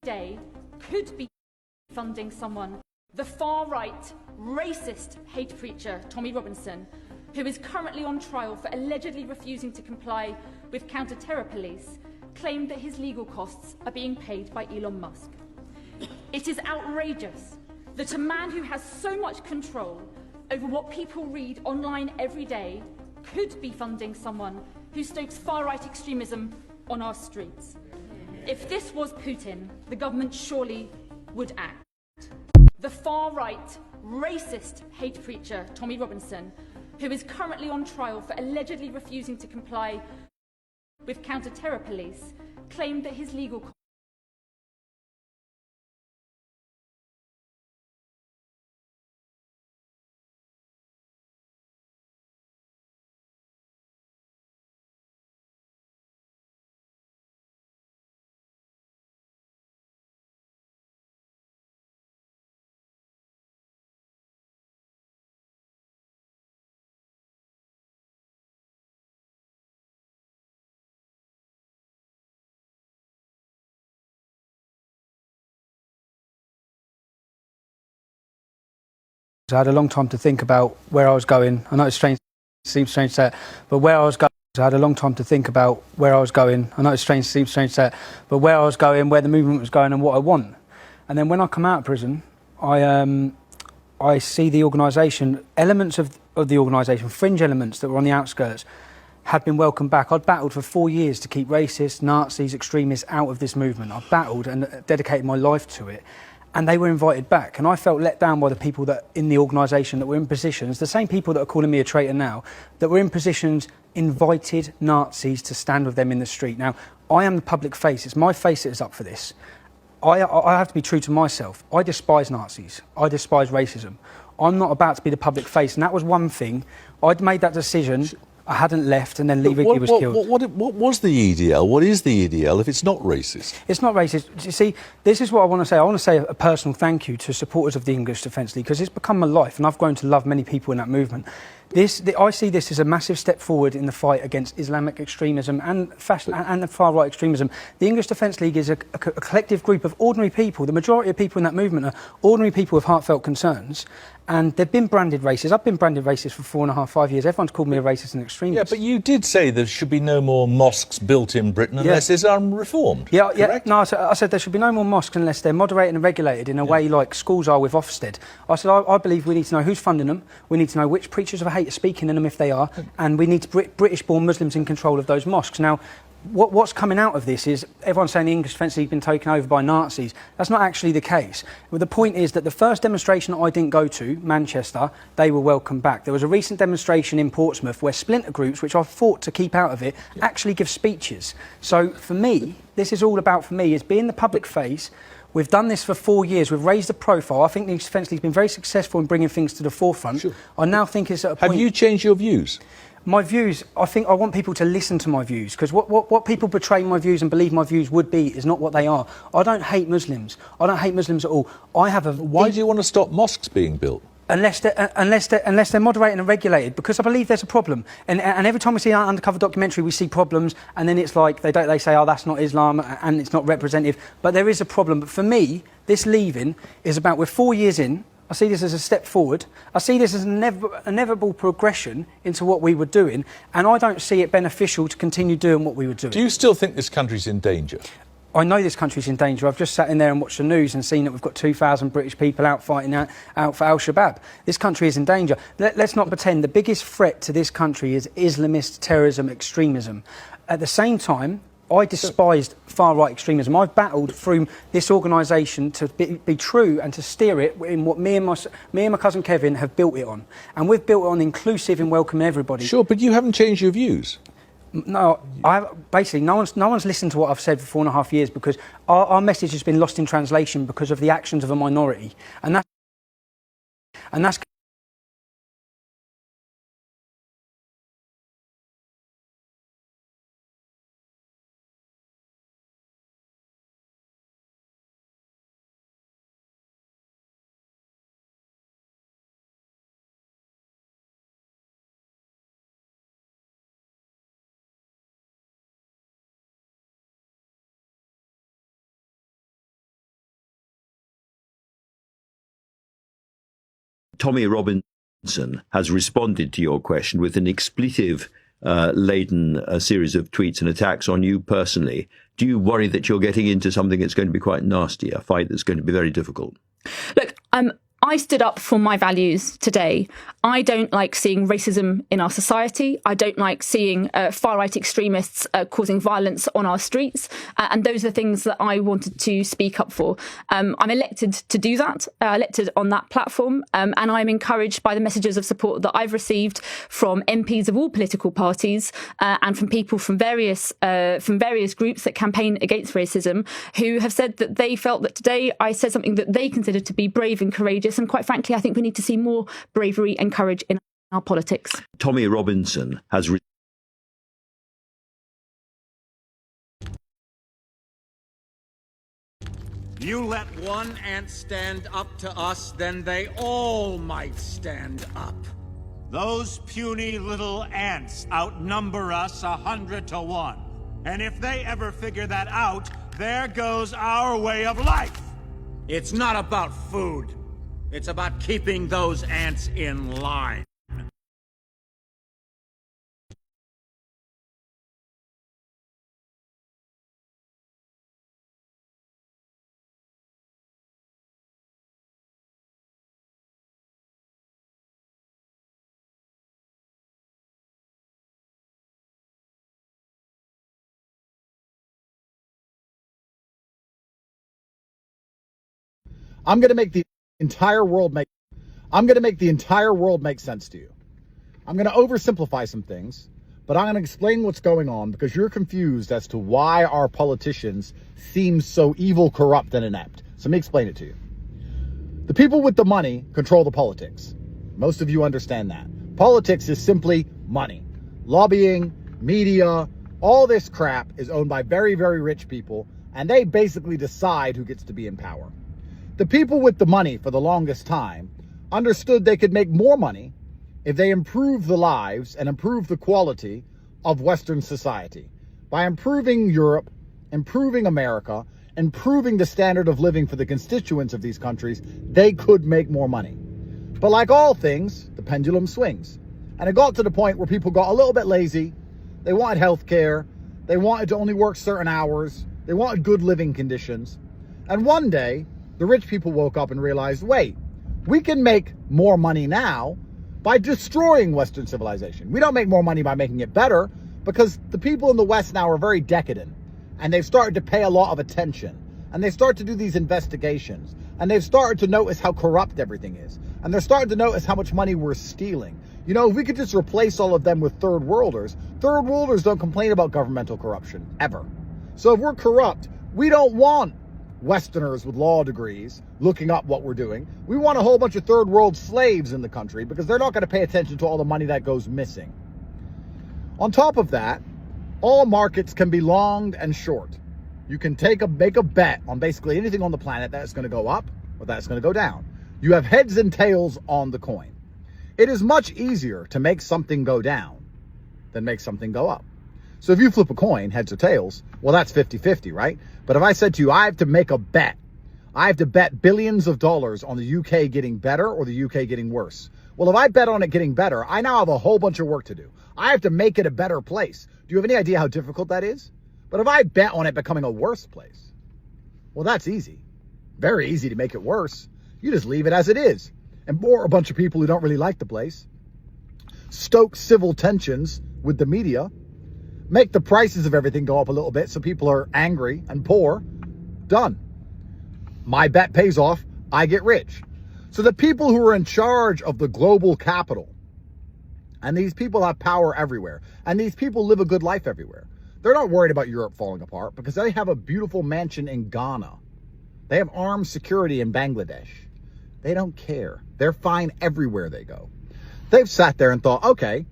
day could be funding someone, the far-right, racist hate preacher Tommy Robinson, who is currently on trial for allegedly refusing to comply with counter-terror police, claimed that his legal costs are being paid by Elon Musk. It is outrageous that a man who has so much control over what people read online every day could be funding someone who stokes far-right extremism on our streets. If this was Putin, the government surely would act. The far-right, racist hate preacher Tommy Robinson, who is currently on trial for allegedly refusing to comply with counter-terror police, claimed that his legal costs I had a long time to think about where I was going. I know it's strange, seems strange to say it, but where I was going, I had a long time to think about where I was going. I know it's strange, seems strange to say it, but where I was going, where the movement was going and what I want. And then when I come out of prison, I see the organisation, elements of the organisation, fringe elements that were on the outskirts, had been welcomed back. I'd battled for 4 years to keep racists, Nazis, extremists out of this movement. I battled and dedicated my life to it. And they were invited back. And I felt let down by the people that in the organisation that were in positions, the same people that are calling me a traitor now, that were in positions, invited Nazis to stand with them in the street. Now, I am the public face. It's my face that is up for this. I have to be true to myself. I despise Nazis. I despise racism. I'm not about to be the public face. And that was one thing. I'd made that decision. I hadn't left, and then Lee Wrigley was killed. What was the EDL? What is the EDL if it's not racist? It's not racist. You see, this is what I want to say. I want to say a personal thank you to supporters of the English Defence League, because it's become my life, and I've grown to love many people in that movement. I see this as a massive step forward in the fight against Islamic extremism and fashion and the far-right extremism. The English Defence League is a collective group of ordinary people. The majority of people in that movement are ordinary people with heartfelt concerns, and they've been branded racist. I've been branded racist for 4.5, 5 years. Everyone's called me a racist and extremist. Yeah, but you did say there should be no more mosques built in Britain unless it's reformed. Yeah, yeah. No, I said there should be no more mosques unless they're moderated and regulated in a way like schools are with Ofsted. I said I believe we need to know who's funding them. We need to know which preachers of hate are speaking in them if they are, and we need British-born Muslims in control of those mosques. Now, what's coming out of this is everyone's saying the English Defence League has been taken over by Nazis. That's not actually the case. Well, the point is that the first demonstration that I didn't go to, Manchester, they were welcomed back. There was a recent demonstration in Portsmouth where splinter groups, which I fought to keep out of it, actually give speeches. So for me, this is all about, for me, is being the public face. We've done this for 4 years. We've raised the profile. I think the Defence League's been very successful in bringing things to the forefront. Sure. I now think it's at a point... Have you changed your views? My views, I think I want people to listen to my views, because what people portray my views and believe my views would be is not what they are. I don't hate Muslims. I don't hate Muslims at all. I have a... Why do you want to stop mosques being built? Unless they're moderated and regulated, because I believe there's a problem. And every time we see an undercover documentary, we see problems, and then it's like they say, oh, that's not Islam, and it's not representative. But there is a problem. But for me, this leaving is about, we're 4 years in. I see this as a step forward. I see this as an inevitable progression into what we were doing, and I don't see it beneficial to continue doing what we were doing. Do you still think this country's in danger? I know this country's in danger. I've just sat in there and watched the news and seen that we've got 2,000 British people out fighting out for Al-Shabaab. This country is in danger. Let's not pretend the biggest threat to this country is Islamist terrorism, extremism. At the same time, I despised far-right extremism. I've battled through this organisation to be true and to steer it in what me and my cousin Kevin have built it on. And we've built it on inclusive and welcoming everybody. Sure, but you haven't changed your views. No, basically no one's listened to what I've said for 4.5 years, because our message has been lost in translation because of the actions of a minority. And that's Tommy Robinson has responded to your question with an expletive laden series of tweets and attacks on you personally. Do you worry that you're getting into something that's going to be quite nasty, a fight that's going to be very difficult? Look, I stood up for my values today. I don't like seeing racism in our society. I don't like seeing far-right extremists causing violence on our streets. And those are things that I wanted to speak up for. I'm elected to do that, elected on that platform. And I'm encouraged by the messages of support that I've received from MPs of all political parties and from people from various groups that campaign against racism, who have said that they felt that today I said something that they considered to be brave and courageous. And quite frankly, I think we need to see more bravery and courage in our politics. Tommy Robinson has You let one ant stand up to us, then they all might stand up. Those puny little ants outnumber us 100 to 1. And if they ever figure that out, there goes our way of life. It's not about food. It's about keeping those ants in line. I'm going to make the entire world make sense to you. I'm going to oversimplify some things, but I'm going to explain what's going on because you're confused as to why our politicians seem so evil, corrupt, and inept. So let me explain it to you. The people with the money control the politics. Most of you understand that. Politics is simply money. Lobbying, media, all this crap is owned by very, very rich people, and they basically decide who gets to be in power. The people with the money for the longest time understood they could make more money if they improved the lives and improved the quality of Western society. By improving Europe, improving America, improving the standard of living for the constituents of these countries, they could make more money. But like all things, the pendulum swings. And it got to the point where people got a little bit lazy. They wanted health care. They wanted to only work certain hours. They wanted good living conditions. And one day, the rich people woke up and realized, wait, we can make more money now by destroying Western civilization. We don't make more money by making it better because the people in the West now are very decadent and they've started to pay a lot of attention and they start to do these investigations and they've started to notice how corrupt everything is and they're starting to notice how much money we're stealing. You know, if we could just replace all of them with third worlders don't complain about governmental corruption ever. So if we're corrupt, we don't want Westerners with law degrees looking up what we're doing. We want a whole bunch of third world slaves in the country because they're not going to pay attention to all the money that goes missing. On top of that, all markets can be longed and short. You can make a bet on basically anything on the planet that's going to go up or that's going to go down. You have heads and tails on the coin. It is much easier to make something go down than make something go up. So if you flip a coin, heads or tails, well, that's 50-50, right? But if I said to you, I have to make a bet, I have to bet billions of dollars on the UK getting better or the UK getting worse. Well, if I bet on it getting better, I now have a whole bunch of work to do. I have to make it a better place. Do you have any idea how difficult that is? But if I bet on it becoming a worse place, well, that's easy. Very easy to make it worse. You just leave it as it is. And or a bunch of people who don't really like the place, stoke civil tensions with the media, make the prices of everything go up a little bit so people are angry and poor. Done. My bet pays off. I get rich. So the people who are in charge of the global capital, and these people have power everywhere, and these people live a good life everywhere. They're not worried about Europe falling apart because they have a beautiful mansion in Ghana. They have armed security in Bangladesh. They don't care. They're fine everywhere they go. They've sat there and thought, okay,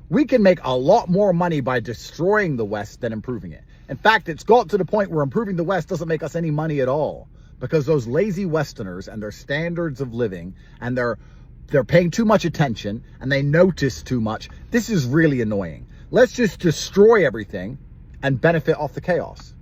we can make a lot more money by destroying the West than improving it. In fact, it's got to the point where improving the West doesn't make us any money at all because those lazy Westerners and their standards of living and they're paying too much attention and they notice too much. This is really annoying. Let's just destroy everything and benefit off the chaos.